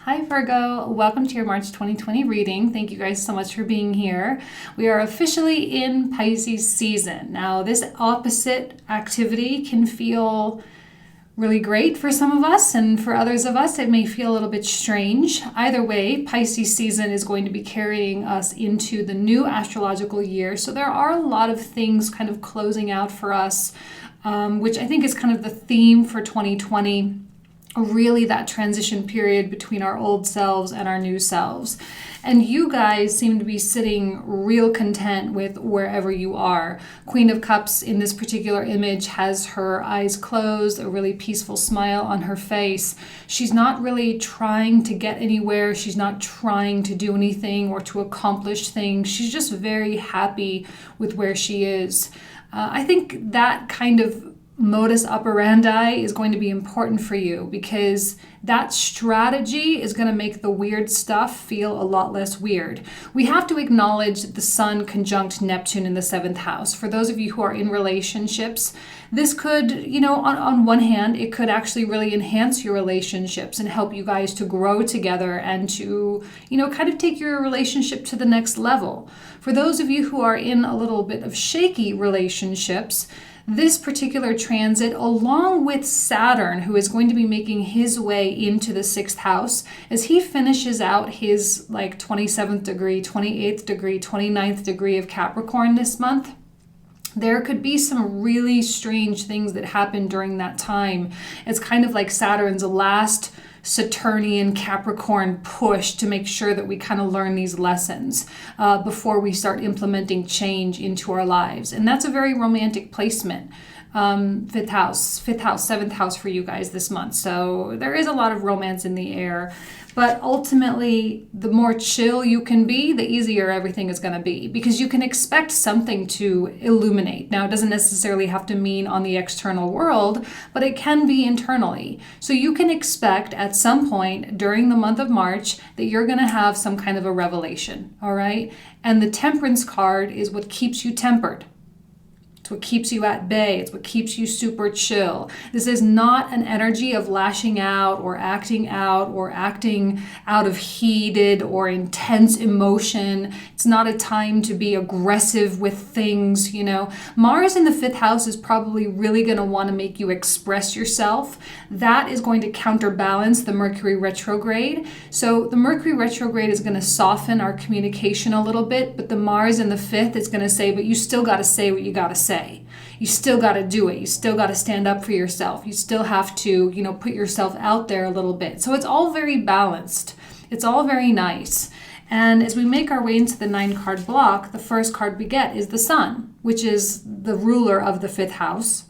Hi Virgo, welcome to your March 2020 reading. Thank you guys so much for being here. We are officially in Pisces season. Now this opposite activity can feel really great for some of us, and for others of us it may feel a little bit strange. Either way, Pisces season is going to be carrying us into the new astrological year. So there are a lot of things kind of closing out for us, which I think is kind of the theme for 2020. Really that transition period between our old selves and our new selves. And you guys seem to be sitting real content with wherever you are. Queen of Cups in this particular image has her eyes closed, a really peaceful smile on her face. She's not really trying to get anywhere. She's not trying to do anything or to accomplish things. She's just very happy with where she is. I think that kind of modus operandi is going to be important for you, because that strategy is going to make the weird stuff feel a lot less weird. We have to acknowledge the Sun conjunct Neptune in the 7th house. For those of you who are in relationships, this could, on one hand, it could actually really enhance your relationships and help you guys to grow together and to, kind of take your relationship to the next level. For those of you who are in a little bit of shaky relationships, this particular transit, along with Saturn, who is going to be making his way into the 6th house, as he finishes out his 27th degree, 28th degree, 29th degree of Capricorn this month, there could be some really strange things that happen during that time. It's kind of like Saturn's last Saturnian Capricorn push to make sure that we kind of learn these lessons before we start implementing change into our lives. And that's a very romantic placement. 5th house, 7th house for you guys this month. So there is a lot of romance in the air. But ultimately, the more chill you can be, the easier everything is going to be, because you can expect something to illuminate. Now, it doesn't necessarily have to mean on the external world, but it can be internally. So you can expect at some point during the month of March that you're going to have some kind of a revelation, all right? And the Temperance card is what keeps you tempered. It's what keeps you at bay. It's what keeps you super chill. This is not an energy of lashing out or acting out of heated or intense emotion. It's not a time to be aggressive with things, Mars in the 5th house is probably really going to want to make you express yourself. That is going to counterbalance the Mercury Retrograde. So the Mercury Retrograde is going to soften our communication a little bit, but the Mars in the 5th is going to say, but you still got to say what you got to say. You still got to do it. You still got to stand up for yourself. You still have to, put yourself out there a little bit. So it's all very balanced. It's all very nice. And as we make our way into the 9-card block, the first card we get is the Sun, which is the ruler of the 5th house.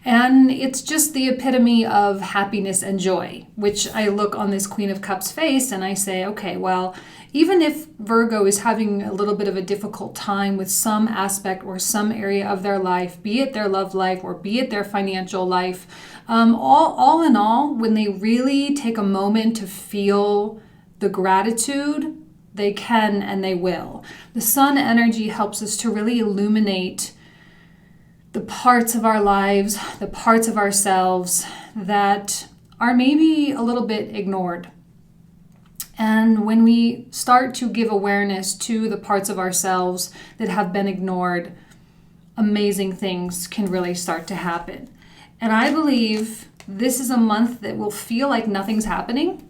And it's just the epitome of happiness and joy, which I look on this Queen of Cups face and I say, okay, well, even if Virgo is having a little bit of a difficult time with some aspect or some area of their life, be it their love life or be it their financial life, all in all, when they really take a moment to feel the gratitude, they can and they will. The Sun energy helps us to really illuminate the parts of our lives, the parts of ourselves that are maybe a little bit ignored. And when we start to give awareness to the parts of ourselves that have been ignored, amazing things can really start to happen. And I believe this is a month that will feel like nothing's happening.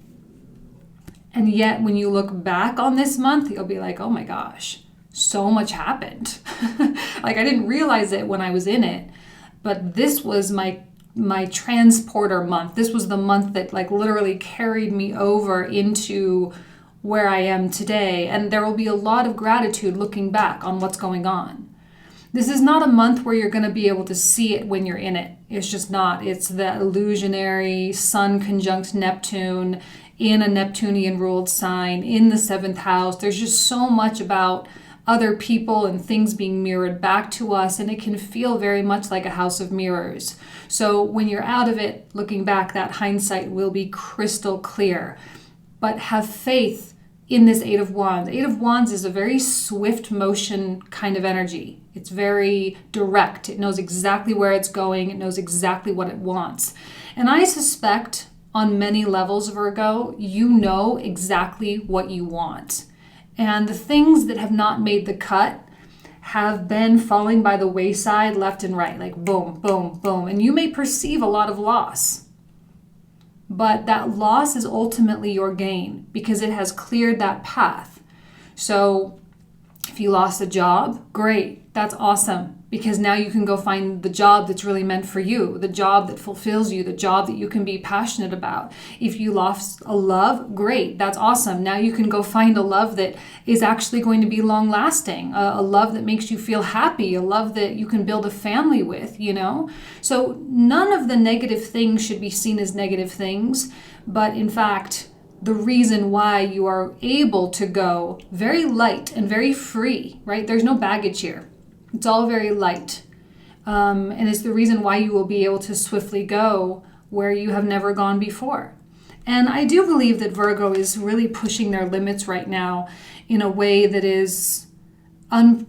And yet when you look back on this month, you'll be like, oh my gosh, so much happened. I didn't realize it when I was in it, but this was my transporter month. This was the month that literally carried me over into where I am today. And there will be a lot of gratitude looking back on what's going on. This is not a month where you're going to be able to see it when you're in it. It's just not. It's the illusionary Sun conjunct Neptune in a Neptunian ruled sign in the 7th house. There's just so much about other people and things being mirrored back to us, and it can feel very much like a house of mirrors. So when you're out of it, looking back, that hindsight will be crystal clear. But have faith in this 8 of Wands. 8 of Wands is a very swift motion kind of energy. It's very direct. It knows exactly where it's going. It knows exactly what it wants. And I suspect on many levels, Virgo, you know exactly what you want. And the things that have not made the cut have been falling by the wayside left and right, like boom, boom, boom. And you may perceive a lot of loss, but that loss is ultimately your gain because it has cleared that path. So if you lost a job, great, that's awesome, because now you can go find the job that's really meant for you, the job that fulfills you, the job that you can be passionate about. If you lost a love, great, that's awesome. Now you can go find a love that is actually going to be long lasting, a love that makes you feel happy, a love that you can build a family with, you know? So none of the negative things should be seen as negative things, but in fact, the reason why you are able to go very light and very free, right? There's no baggage here. It's all very light. And it's the reason why you will be able to swiftly go where you have never gone before. And I do believe that Virgo is really pushing their limits right now in a way that is, like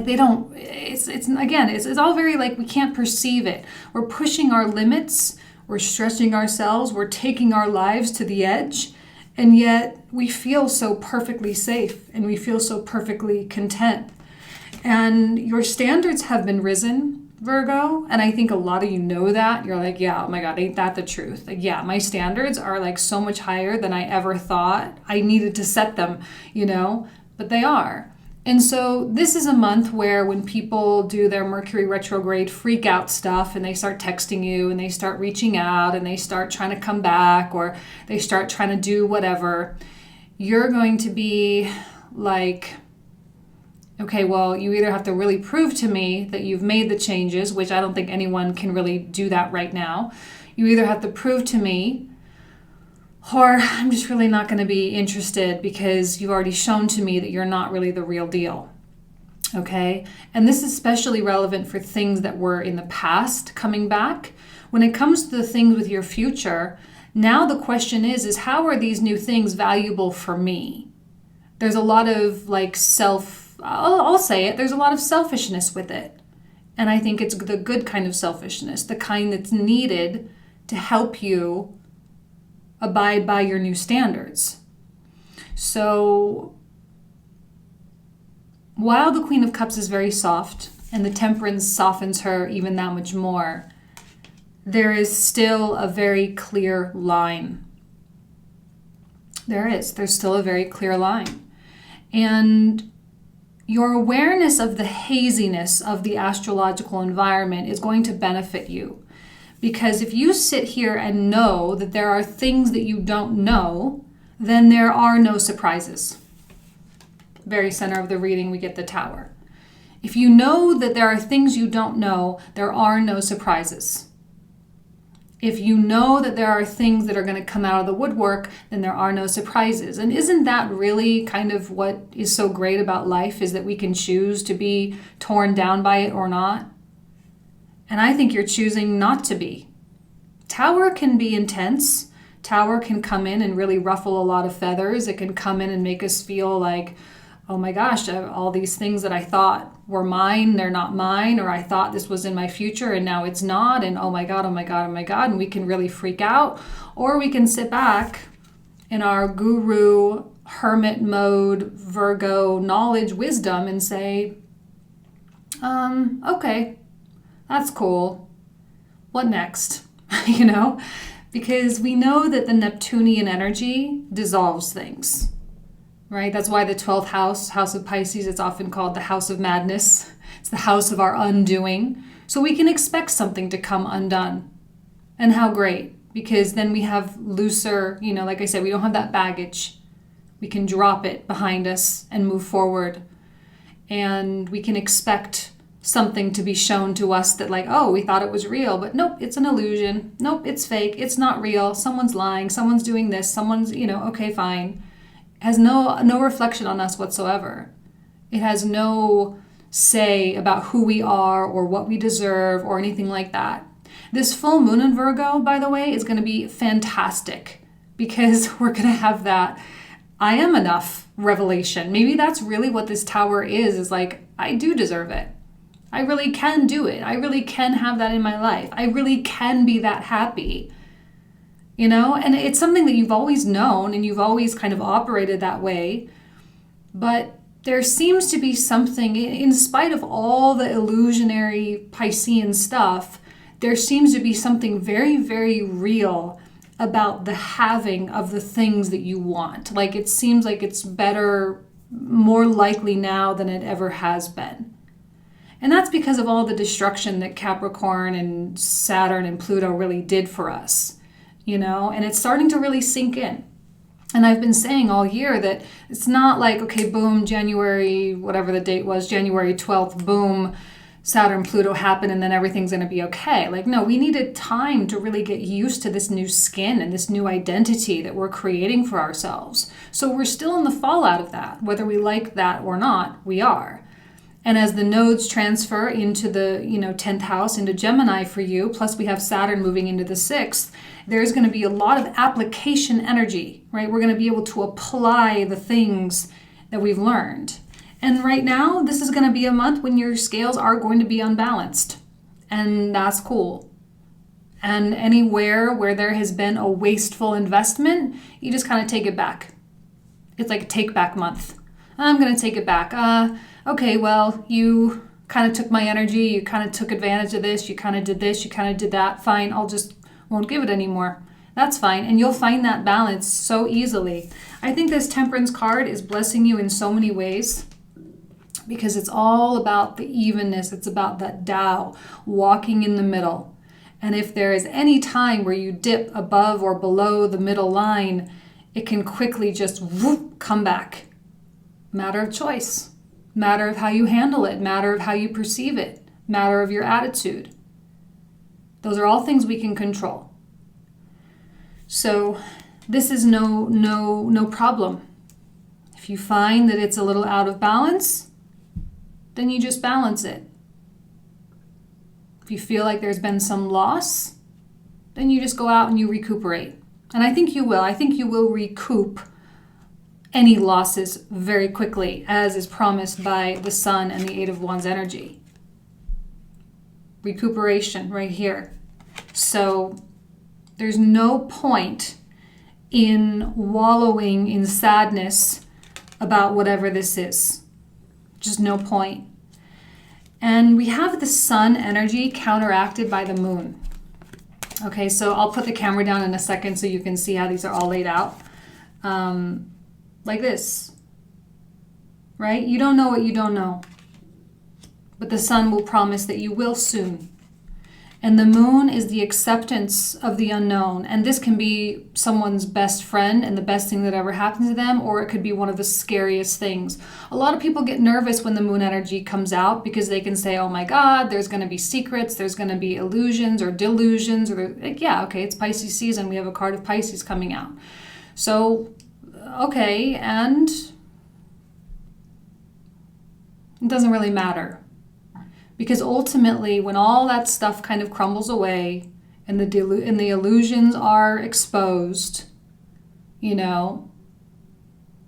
they don't, it's all very like we can't perceive it. We're pushing our limits. We're stretching ourselves, we're taking our lives to the edge, and yet we feel so perfectly safe and we feel so perfectly content. And your standards have been risen, Virgo, and I think a lot of you know that. You're like, yeah, oh my God, ain't that the truth? Like, yeah, my standards are like so much higher than I ever thought I needed to set them, you know, but they are. And so this is a month where when people do their Mercury Retrograde freak out stuff and they start texting you and they start reaching out and they start trying to come back or they start trying to do whatever, you're going to be like, okay, well, you either have to really prove to me that you've made the changes, which I don't think anyone can really do that right now. You either have to prove to me, or I'm just really not going to be interested because you've already shown to me that you're not really the real deal. Okay? And this is especially relevant for things that were in the past coming back. When it comes to the things with your future, now the question is how are these new things valuable for me? There's a lot of like I'll say it, there's a lot of selfishness with it. And I think it's the good kind of selfishness, the kind that's needed to help you abide by your new standards. So while the Queen of Cups is very soft and the Temperance softens her even that much more, there is still a very clear line. There's still a very clear line. And your awareness of the haziness of the astrological environment is going to benefit you. Because if you sit here and know that there are things that you don't know, then there are no surprises. Very center of the reading, we get the Tower. If you know that there are things you don't know, there are no surprises. If you know that there are things that are going to come out of the woodwork, then there are no surprises. And isn't that really kind of what is so great about life, is that we can choose to be torn down by it or not? And I think you're choosing not to be. Tower can be intense. Tower can come in and really ruffle a lot of feathers. It can come in and make us feel like, oh my gosh, all these things that I thought were mine, they're not mine, or I thought this was in my future and now it's not, and oh my God, oh my God, oh my God, and we can really freak out. Or we can sit back in our guru, hermit mode, Virgo knowledge, wisdom, and say, okay, that's cool. What next? You know? Because we know that the Neptunian energy dissolves things, right? That's why the 12th house of Pisces, it's often called the house of madness. It's the house of our undoing. So we can expect something to come undone. And how great, because then we have looser, like I said, we don't have that baggage. We can drop it behind us and move forward. And we can expect something to be shown to us that like, oh, we thought it was real, but nope, it's an illusion. Nope, it's fake. It's not real. Someone's lying. Someone's doing this. Someone's, okay, fine. It has no reflection on us whatsoever. It has no say about who we are or what we deserve or anything like that. This full moon in Virgo, by the way, is going to be fantastic because we're going to have that I am enough revelation. Maybe that's really what this Tower is like, I do deserve it. I really can do it. I really can have that in my life. I really can be that happy. You know, and it's something that you've always known and you've always kind of operated that way. But there seems to be something, in spite of all the illusionary Piscean stuff, there seems to be something very, very real about the having of the things that you want. Like, it seems like it's better, more likely now than it ever has been. And that's because of all the destruction that Capricorn and Saturn and Pluto really did for us, you know, and it's starting to really sink in. And I've been saying all year that it's not like, okay, boom, January, whatever the date was, January 12th, boom, Saturn, Pluto happened and then everything's going to be okay. Like, no, we needed time to really get used to this new skin and this new identity that we're creating for ourselves. So we're still in the fallout of that. Whether we like that or not, we are. And as the nodes transfer into the 10th house, into Gemini for you, plus we have Saturn moving into the 6th, there's going to be a lot of application energy, right? We're going to be able to apply the things that we've learned. And right now, this is going to be a month when your scales are going to be unbalanced. And that's cool. And anywhere where there has been a wasteful investment, you just kind of take it back. It's like a take back month. I'm going to take it back. Okay, well, you kind of took my energy. You kind of took advantage of this. You kind of did this. You kind of did that. Fine, won't give it anymore. That's fine. And you'll find that balance so easily. I think this Temperance card is blessing you in so many ways because it's all about the evenness. It's about that Tao, walking in the middle. And if there is any time where you dip above or below the middle line, it can quickly just whoop, come back. Matter of choice. Matter of how you handle it. Matter of how you perceive it. Matter of your attitude. Those are all things we can control. So this is no problem. If you find that it's a little out of balance, then you just balance it. If you feel like there's been some loss, then you just go out and you recuperate. And I think you will. I think you will recoup any losses very quickly, as is promised by the Sun and the Eight of Wands energy. Recuperation right here. So there's no point in wallowing in sadness about whatever this is. Just no point. And we have the Sun energy counteracted by the Moon. Okay, so I'll put the camera down in a second so you can see how these are all laid out. Like this, right? You don't know what you don't know. But the Sun will promise that you will soon. And the Moon is the acceptance of the unknown. And this can be someone's best friend and the best thing that ever happened to them, or it could be one of the scariest things. A lot of people get nervous when the Moon energy comes out because they can say, oh my God, there's going to be secrets, there's going to be illusions or delusions, or like, yeah, okay, it's Pisces season. We have a card of Pisces coming out. So, okay, and it doesn't really matter. Because ultimately, when all that stuff kind of crumbles away and the illusions are exposed, then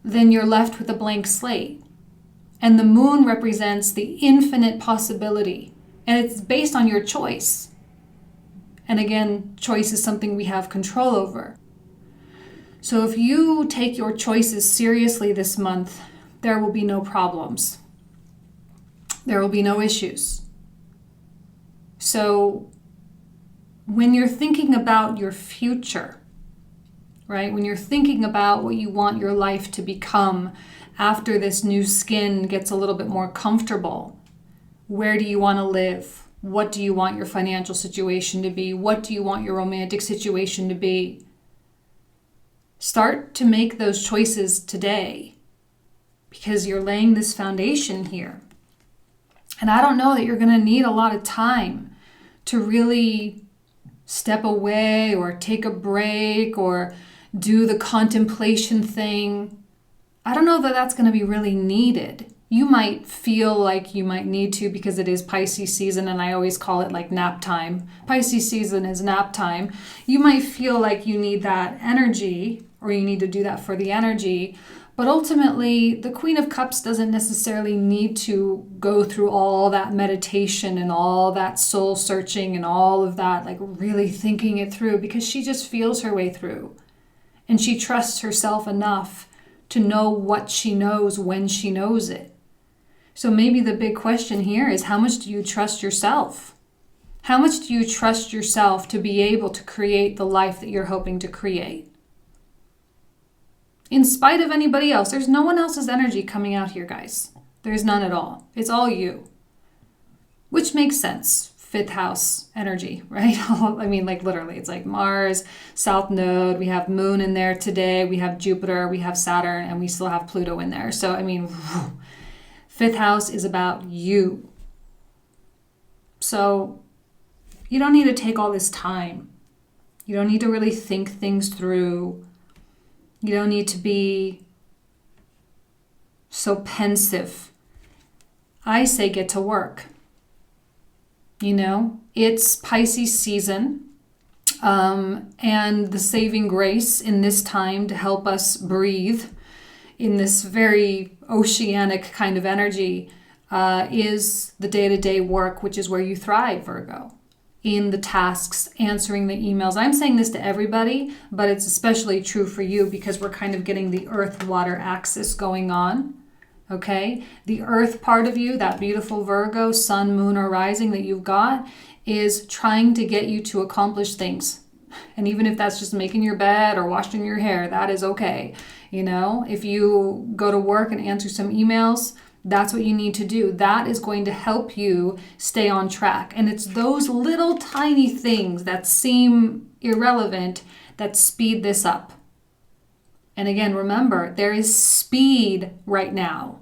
you're left with a blank slate. And the Moon represents the infinite possibility. And it's based on your choice. And again, choice is something we have control over. So if you take your choices seriously this month, there will be no problems. There will be no issues. So when you're thinking about your future, right? When you're thinking about what you want your life to become after this new skin gets a little bit more comfortable, where do you want to live? What do you want your financial situation to be? What do you want your romantic situation to be? Start to make those choices today because you're laying this foundation here. And I don't know that you're going to need a lot of time to really step away or take a break or do the contemplation thing. I don't know that that's going to be really needed. You might feel like you might need to because it is Pisces season, and I always call it like nap time. Pisces season is nap time. You might feel like you need that energy or you need to do that for the energy, But ultimately, the Queen of Cups doesn't necessarily need to go through all that meditation and all that soul searching and all of that, like really thinking it through, because she just feels her way through. And she trusts herself enough to know what she knows when she knows it. So maybe the big question here is, how much do you trust yourself? How much do you trust yourself to be able to create the life that you're hoping to create? In spite of anybody else, there's no one else's energy coming out here, guys. There's none at all. It's all you. Which makes sense. Fifth house energy, right? I mean, like literally, it's like Mars, South Node, we have Moon in there today, we have Jupiter, we have Saturn, and we still have Pluto in there. So, I mean, fifth house is about you. So, you don't need to take all this time. You don't need to really think things through. You don't need to be so pensive. I say get to work. You know, it's Pisces season, and the saving grace in this time to help us breathe in this very oceanic kind of energy is the day-to-day work, which is where you thrive, Virgo. In the tasks, answering the emails. I'm saying this to everybody, but it's especially true for you because we're kind of getting the earth-water axis going on, okay? The earth part of you, that beautiful Virgo, sun, moon, or rising that you've got, is trying to get you to accomplish things. And even if that's just making your bed or washing your hair, that is okay. You know, if you go to work and answer some emails, that's what you need to do. That is going to help you stay on track. And it's those little tiny things that seem irrelevant that speed this up. And again, remember, there is speed right now.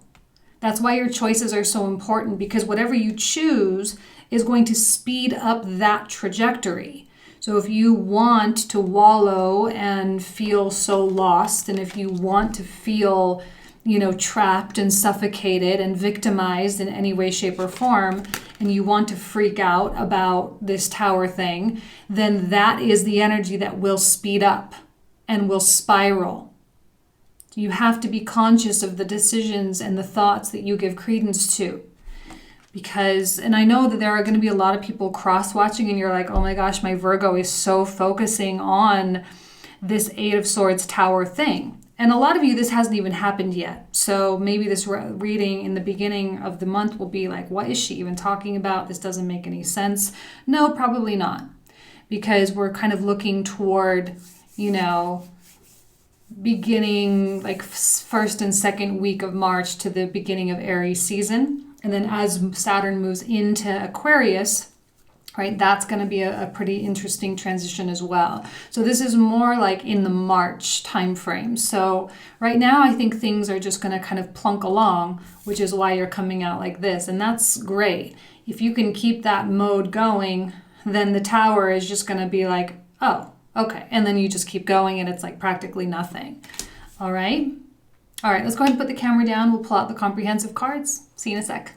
That's why your choices are so important, because whatever you choose is going to speed up that trajectory. So if you want to wallow and feel so lost, and if you want to feel trapped and suffocated and victimized in any way, shape, or form, and you want to freak out about this tower thing, then that is the energy that will speed up and will spiral. You have to be conscious of the decisions and the thoughts that you give credence to. Because, and I know that there are going to be a lot of people cross-watching and you're like, oh my gosh, my Virgo is so focusing on this Eight of Swords tower thing. And a lot of you, this hasn't even happened yet. So maybe this reading in the beginning of the month will be like, what is she even talking about? This doesn't make any sense. No, probably not. Because we're kind of looking toward, beginning like first and second week of March to the beginning of Aries season. And then as Saturn moves into Aquarius, right, that's going to be a pretty interesting transition as well. So this is more like in the March time frame. So right now I think things are just going to kind of plunk along, which is why you're coming out like this. And that's great. If you can keep that mode going, then the tower is just going to be like, oh, okay. And then you just keep going and it's like practically nothing. All right. All right, let's go ahead and put the camera down. We'll pull out the comprehensive cards. See you in a sec.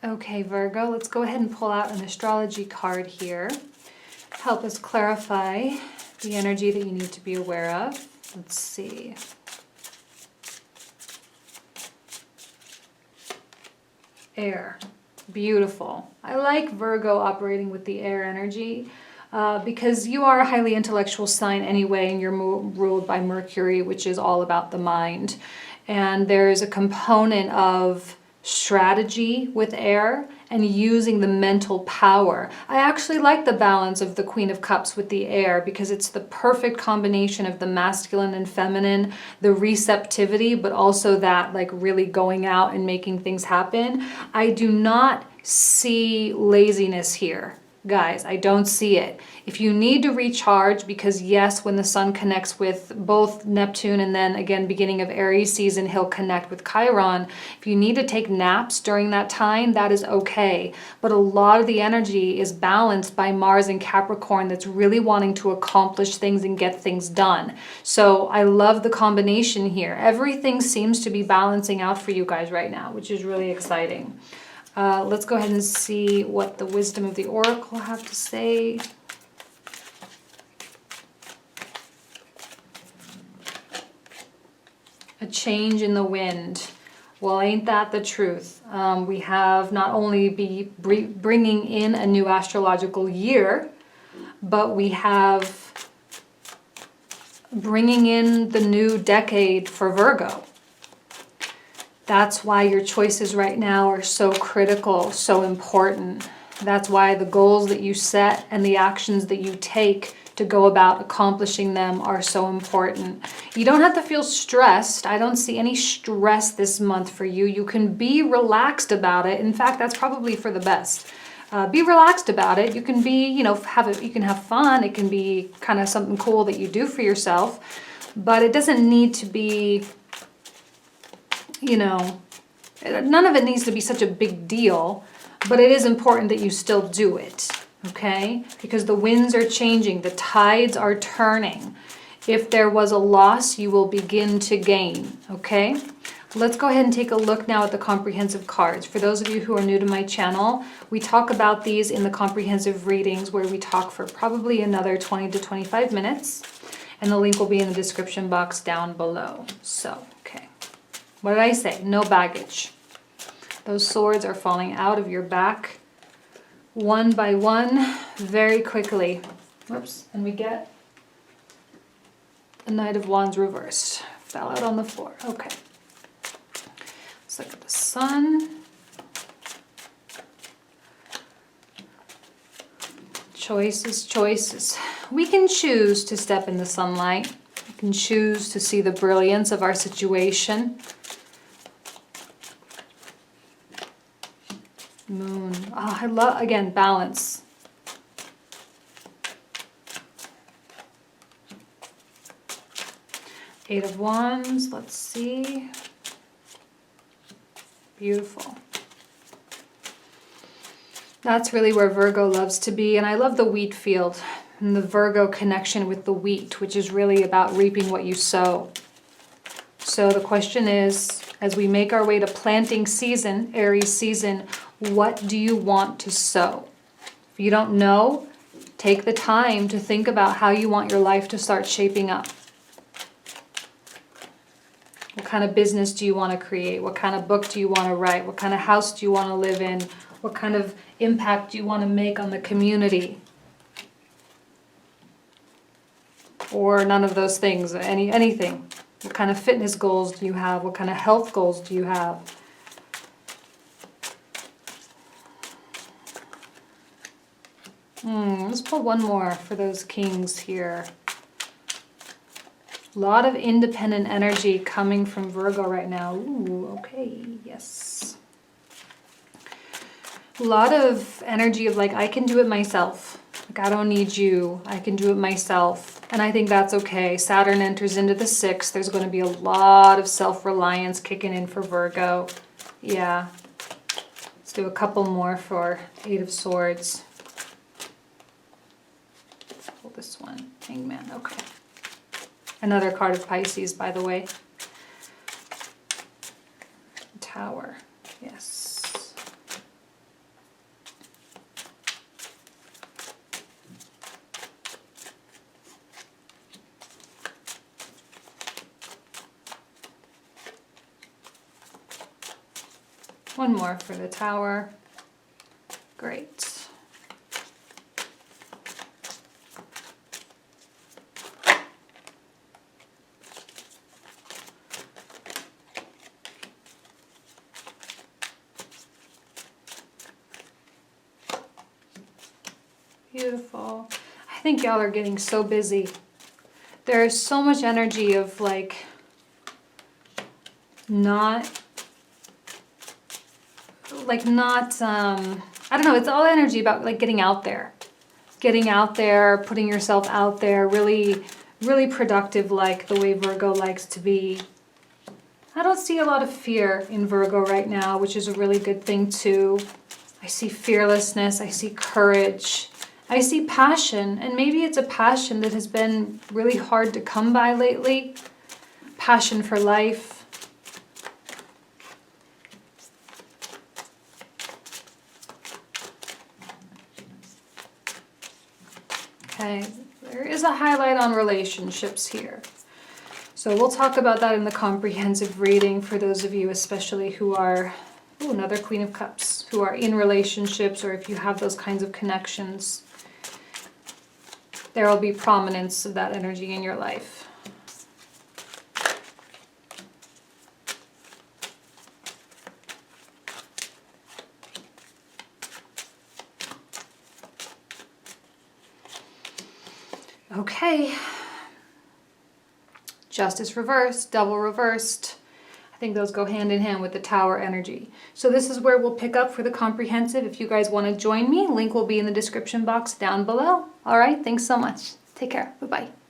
Okay, Virgo, let's go ahead and pull out an astrology card here. Help us clarify the energy that you need to be aware of. Let's see. Air. Beautiful. I like Virgo operating with the air energy because you are a highly intellectual sign anyway, and you're ruled by Mercury, which is all about the mind. And there's a component of strategy with air and using the mental power. I actually like the balance of the Queen of Cups with the air because it's the perfect combination of the masculine and feminine, the receptivity, but also that like really going out and making things happen. I do not see laziness here. Guys, I don't see it. If you need to recharge, because yes, when the sun connects with both Neptune and then again, beginning of Aries season, he'll connect with Chiron. If you need to take naps during that time, that is okay. But a lot of the energy is balanced by Mars and Capricorn that's really wanting to accomplish things and get things done. So I love the combination here. Everything seems to be balancing out for you guys right now, which is really exciting. Let's go ahead and see what the wisdom of the oracle have to say. A change in the wind. Well, ain't that the truth? We have not only bringing in a new astrological year, but we have bringing in the new decade for Virgo. That's why your choices right now are so critical, so important. That's why the goals that you set and the actions that you take to go about accomplishing them are so important. You don't have to feel stressed. I don't see any stress this month for you. You can be relaxed about it. In fact, that's probably for the best. Be relaxed about it. You can be, you know, you can have fun. It can be kind of something cool that you do for yourself, but it doesn't need to be, you know, none of it needs to be such a big deal, but it is important that you still do it. Okay, because the winds are changing, the tides are turning. If there was a loss, you will begin to gain. Okay, let's go ahead and take a look now at the comprehensive cards. For those of you who are new to my channel, we talk about these in the comprehensive readings where we talk for probably another 20 to 25 minutes, and the link will be in the description box down below. So, okay, what did I say? No baggage. Those swords are falling out of your back one by one, very quickly. Whoops, and we get the Knight of Wands reversed. Fell out on the floor. Okay. Let's look at the Sun. Choices, choices. We can choose to step in the sunlight. We can choose to see the brilliance of our situation. Moon. Oh, I love, again, balance. Eight of Wands. Let's see. Beautiful. That's really where Virgo loves to be. And I love the wheat field and the Virgo connection with the wheat, which is really about reaping what you sow. So the question is, as we make our way to planting season, Aries season, what do you want to sow? If you don't know, take the time to think about how you want your life to start shaping up. What kind of business do you want to create? What kind of book do you want to write? What kind of house do you want to live in? What kind of impact do you want to make on the community? Or none of those things, anything. What kind of fitness goals do you have? What kind of health goals do you have? Let's pull one more for those kings here. A lot of independent energy coming from Virgo right now. Ooh, okay, yes. A lot of energy of like, I can do it myself. Like, I don't need you. I can do it myself. And I think that's okay. Saturn enters into the 6th. There's going to be a lot of self-reliance kicking in for Virgo. Yeah. Let's do a couple more for Eight of Swords. Pull this one. Hangman. Okay. Another card of Pisces, by the way. Tower. Yes. One more for the Tower. Great. Beautiful. I think y'all are getting so busy. There's so much energy of like not I don't know, it's all energy about like getting out there, putting yourself out there, really productive, like the way Virgo likes to be. I don't see a lot of fear in Virgo right now, which is a really good thing too. I see fearlessness, I see courage, I see passion, and maybe it's a passion that has been really hard to come by lately. Passion for life. Okay, there is a highlight on relationships here. So we'll talk about that in the comprehensive reading for those of you especially who are, another Queen of Cups, who are in relationships, or if you have those kinds of connections. There will be prominence of that energy in your life. Okay. Justice reversed, Devil reversed. I think those go hand in hand with the Tower energy. So this is where we'll pick up for the comprehensive. If you guys want to join me, link will be in the description box down below. All right, thanks so much. Take care. Bye-bye.